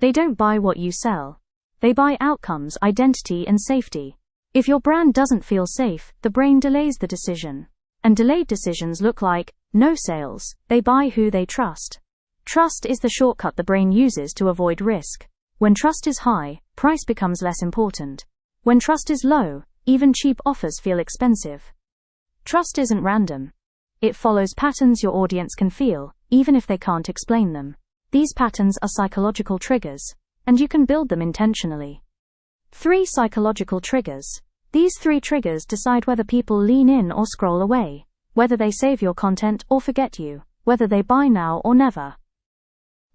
They don't buy what you sell. They buy outcomes, identity, and safety. If your brand doesn't feel safe, the brain delays the decision. And delayed decisions look like no sales. They buy who they trust. Trust is the shortcut the brain uses to avoid risk. When trust is high, price becomes less important. When trust is low, even cheap offers feel expensive. Trust isn't random. It follows patterns your audience can feel, even if they can't explain them. These patterns are psychological triggers, and you can build them intentionally. 3 psychological triggers. These 3 triggers decide whether people lean in or scroll away, whether they save your content or forget you, whether they buy now or never.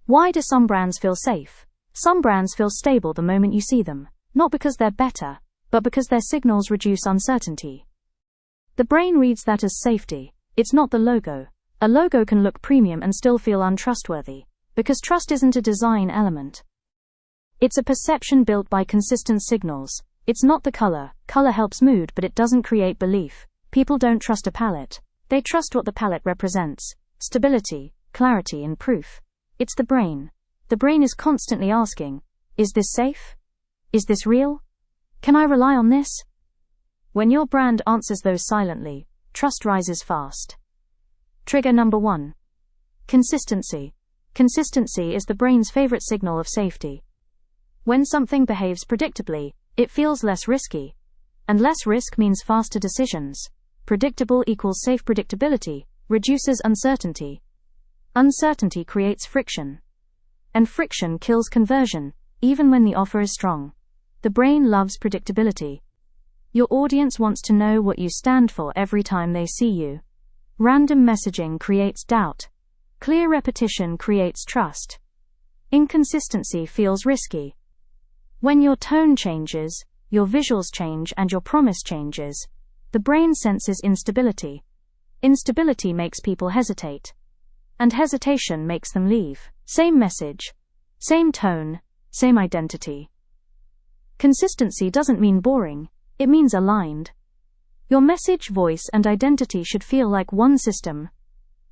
Why do some brands feel safe? Some brands feel stable the moment you see them, not because they're better, but because their signals reduce uncertainty. The brain reads that as safety. It's not the logo. A logo can look premium and still feel untrustworthy, because trust isn't a design element. It's a perception built by consistent signals. It's not the color. Color helps mood, but it doesn't create belief. People don't trust a palette. They trust what the palette represents: stability, clarity, and proof. It's the brain. The brain is constantly asking, is this safe? Is this real? Can I rely on this? When your brand answers those silently, trust rises fast. Trigger number 1. Consistency. Consistency is the brain's favorite signal of safety. When something behaves predictably, it feels less risky. And less risk means faster decisions. Predictable equals safe. Predictability reduces uncertainty. Uncertainty creates friction. And friction kills conversion, even when the offer is strong. The brain loves predictability. Your audience wants to know what you stand for every time they see you. Random messaging creates doubt. Clear repetition creates trust. Inconsistency feels risky. When your tone changes, your visuals change, and your promise changes, the brain senses instability. Instability makes people hesitate. And hesitation makes them leave. Same message, same tone, same identity. Consistency doesn't mean boring, it means aligned. Your message, voice, and identity should feel like one system.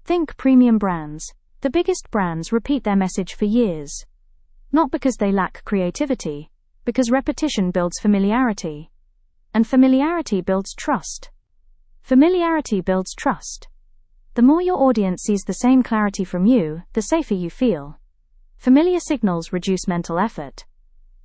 Think premium brands. The biggest brands repeat their message for years. Not because they lack creativity, because repetition builds familiarity. And familiarity builds trust. Familiarity builds trust. The more your audience sees the same clarity from you, the safer you feel. Familiar signals reduce mental effort.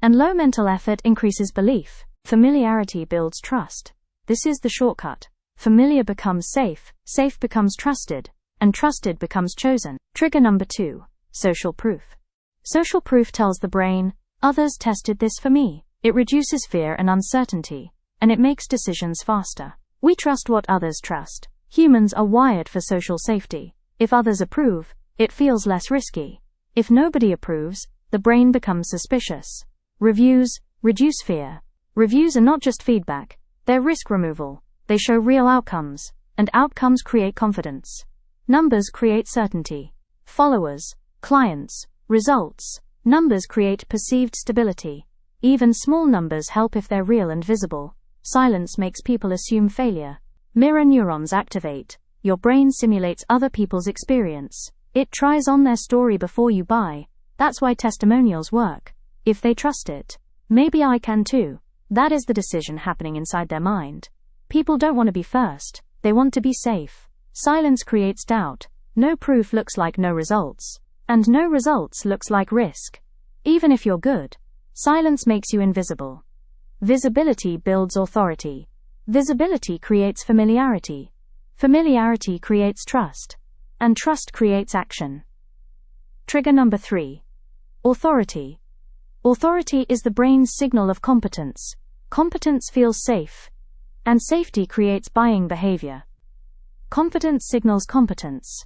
And low mental effort increases belief. Familiarity builds trust. This is the shortcut. Familiar becomes safe, safe becomes trusted, and trusted becomes chosen. Trigger number 2. Social proof. Social proof tells the brain, others tested this for me. It reduces fear and uncertainty, and it makes decisions faster. We trust what others trust. Humans are wired for social safety. If others approve, it feels less risky. If nobody approves, the brain becomes suspicious. Reviews reduce fear. Reviews are not just feedback, they're risk removal. They show real outcomes, and outcomes create confidence. Numbers create certainty. Followers, clients, results. Numbers create perceived stability. Even small numbers help if they're real and visible. Silence makes people assume failure. Mirror neurons activate. Your brain simulates other people's experience. It tries on their story before you buy. That's why testimonials work. If they trust it, maybe I can too. That is the decision happening inside their mind. People don't want to be first. They want to be safe. Silence creates doubt. No proof looks like no results. And no results looks like risk. Even if you're good, silence makes you invisible. Visibility builds authority. Visibility creates familiarity. Familiarity creates trust. And trust creates action. Trigger number 3. Authority. Authority is the brain's signal of competence. Competence feels safe. And safety creates buying behavior. Confidence signals competence.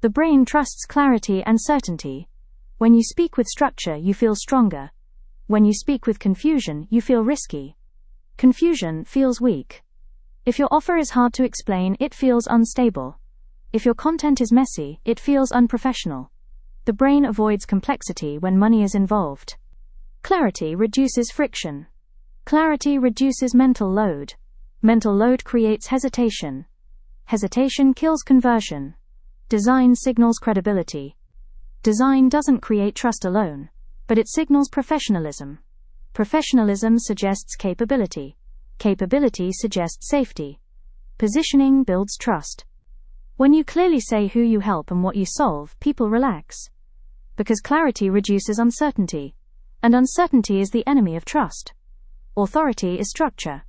The brain trusts clarity and certainty. When you speak with structure, you feel stronger. When you speak with confusion, you feel risky. Confusion feels weak. If your offer is hard to explain, it feels unstable. If your content is messy, it feels unprofessional. The brain avoids complexity when money is involved. Clarity reduces friction. Clarity reduces mental load. Mental load creates hesitation. Hesitation kills conversion. Design signals credibility. Design doesn't create trust alone. but it signals professionalism. Professionalism suggests capability. Capability suggests safety. Positioning builds trust. When you clearly say who you help and what you solve, people relax. Because clarity reduces uncertainty. And uncertainty is the enemy of trust. Authority is structure.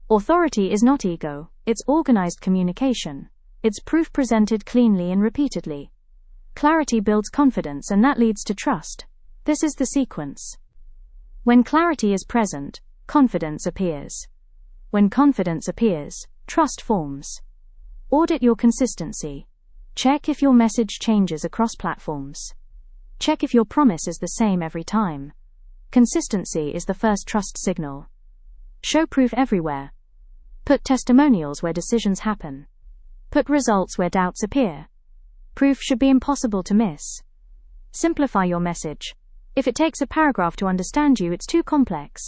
Authority is not ego, it's organized communication. It's proof presented cleanly and repeatedly. Clarity builds confidence, and that leads to trust. This is the sequence. When clarity is present, confidence appears. When confidence appears, trust forms. Audit your consistency. Check if your message changes across platforms. Check if your promise is the same every time. Consistency is the first trust signal. Show proof everywhere. Put testimonials where decisions happen. Put results where doubts appear. Proof should be impossible to miss. Simplify your message. If it takes a paragraph to understand you, it's too complex.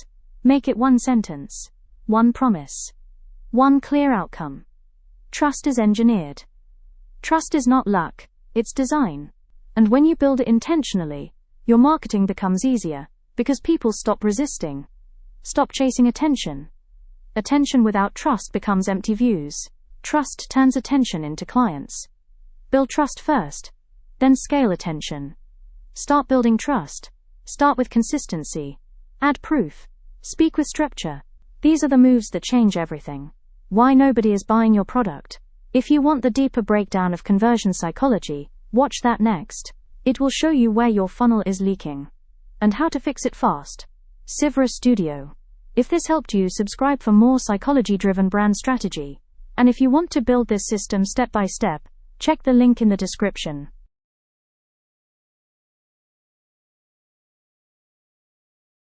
Make it one sentence. One promise. One clear outcome. Trust is engineered. Trust is not luck, it's design. And when you build it intentionally, your marketing becomes easier, because people stop resisting. Stop chasing attention. Attention without trust becomes empty views. Trust turns attention into clients. Build trust first, then scale attention. Start building trust. Start with consistency. Add proof. Speak with structure. These are the moves that change everything. Why nobody is buying your product. If you want the deeper breakdown of conversion psychology, watch that next. It will show you where your funnel is leaking and how to fix it fast. Sivra Studio. If this helped you, subscribe for more psychology-driven brand strategy. And if you want to build this system step by step, check the link in the description.